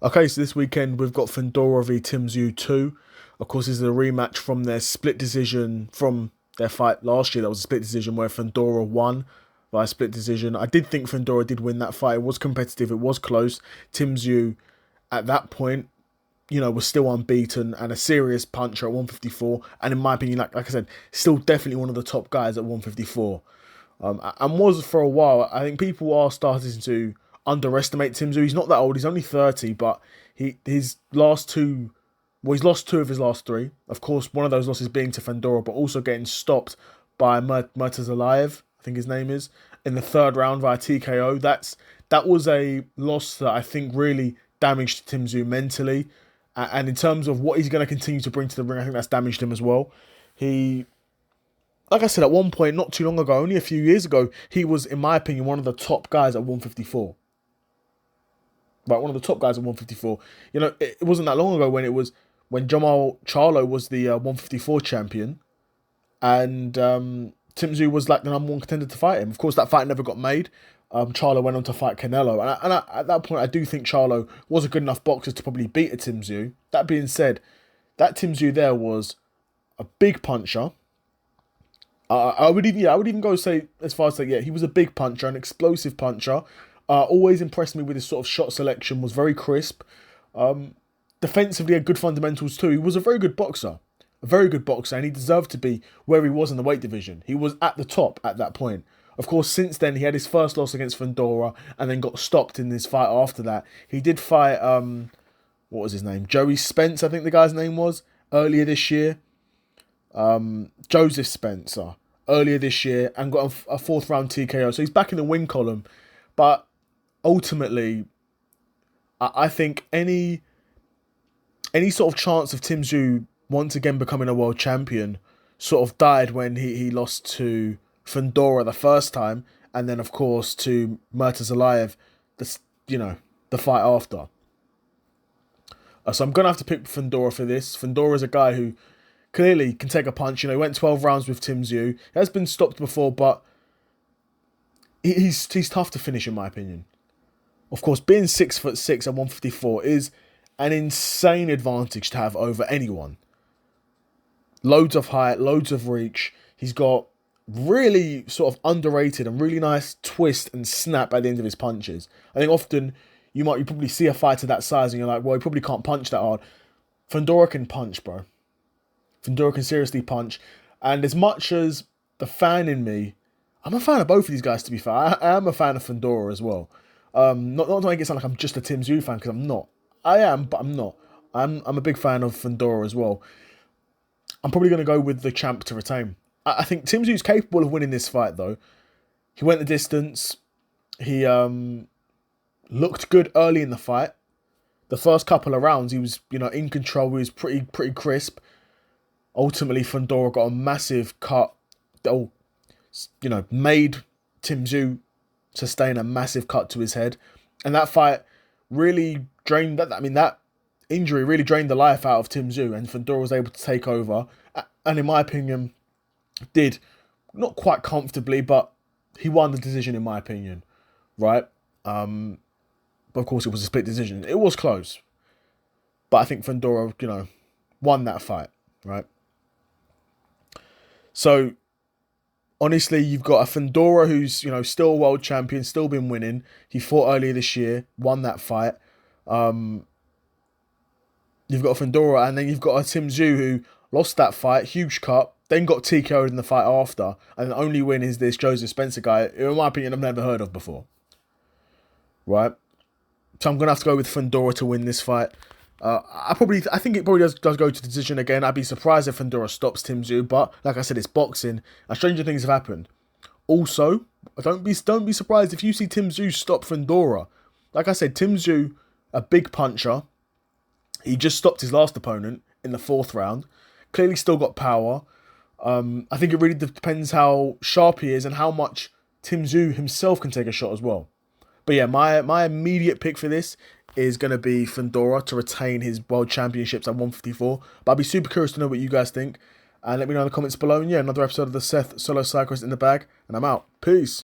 Okay, so this weekend we've got Fundora v Tszyu 2. Of course, this is a rematch from their split decision from their fight last year. That was a split decision where Fundora won by split decision. I did think Fundora did win that fight. It was competitive, it was close. Tszyu, at that point, was still unbeaten and a serious puncher at 154. And in my opinion, like I said, still definitely one of the top guys at 154. And was for a while. I think people are starting to underestimate Tszyu. He's not that old. He's only 30, but his last two, well, he's lost two of his last three. Of course, one of those losses being to Fundora, but also getting stopped by Murtazalayev, I think his name is, in the third round via TKO. That was a loss that I think really damaged Tszyu mentally, and in terms of what he's going to continue to bring to the ring, I think that's damaged him as well. He Like I said, at one point, not too long ago, only a few years ago, he was, in my opinion, one of the top guys at 154. Right, one of the top guys at 154. It wasn't that long ago when Jamal Charlo was the 154 champion, and Tszyu was like the number one contender to fight him. Of course, that fight never got made. Charlo went on to fight Canelo, and at that point, I do think Charlo was a good enough boxer to probably beat a Tszyu. That being said, that Tszyu there was a big puncher. I would even go say as far as say, yeah, he was a big puncher, an explosive puncher. Always impressed me with his sort of shot selection. Was very crisp. Defensively, had good fundamentals too. He was a very good boxer, and he deserved to be where he was in the weight division. He was at the top at that point. Of course, since then he had his first loss against Fundora, and then got stopped in this fight after that. He did fight what was his name? Joey Spence, I think the guy's name was, earlier this year. Joseph Spencer earlier this year and got a fourth round TKO. So he's back in the win column. But ultimately, I think any sort of chance of Tszyu once again becoming a world champion sort of died when he lost to Fundora the first time, and then of course to Murtazalayev, the fight after. So I'm gonna have to pick Fundora for this. Fundora is a guy who clearly can take a punch. He went 12 rounds with Tszyu. He has been stopped before, but he's tough to finish in my opinion. Of course, being 6'6" at 154 is an insane advantage to have over anyone. Loads of height, loads of reach. He's got really sort of underrated and really nice twist and snap at the end of his punches. I think often you probably see a fighter that size and you're like, well, he probably can't punch that hard. Fundora can punch, bro. Fundora can seriously punch. And as much as the fan in me, I'm a fan of both of these guys, to be fair. I am a fan of Fundora as well. Not to make it sound like I'm just a Tszyu fan, because I'm not. I am, but I'm not. I'm a big fan of Fundora as well. I'm probably going to go with the champ to retain. I think Tszyu's capable of winning this fight, though. He went the distance. He looked good early in the fight. The first couple of rounds, he was in control. He was pretty crisp. Ultimately, Fundora got a massive cut that made Tszyu sustain a massive cut to his head. And that fight really drained that injury really drained the life out of Tszyu, and Fundora was able to take over. And in my opinion, did not quite comfortably, but he won the decision in my opinion, right? But of course, it was a split decision. It was close, but I think Fundora, won that fight, right? So, honestly, you've got a Fundora who's, still a world champion, still been winning. He fought earlier this year, won that fight. You've got a Fundora, and then you've got a Tszyu who lost that fight, huge cut, then got TKO'd in the fight after, and the only win is this Joseph Spencer guy, who in my opinion I've never heard of before. Right? So I'm going to have to go with Fundora to win this fight. I think it probably does go to decision again. I'd be surprised if Fundora stops Tszyu, but like I said, it's boxing, and stranger things have happened. Also, don't be surprised if you see Tszyu stop Fundora. Like I said, Tszyu, a big puncher. He just stopped his last opponent in the fourth round. Clearly still got power. I think it really depends how sharp he is and how much Tszyu himself can take a shot as well. But yeah, my immediate pick for this is going to be Fundora to retain his world championships at 154. But I'd be super curious to know what you guys think. And let me know in the comments below. And yeah, another episode of the Seth Solo Cyclist in the bag. And I'm out. Peace.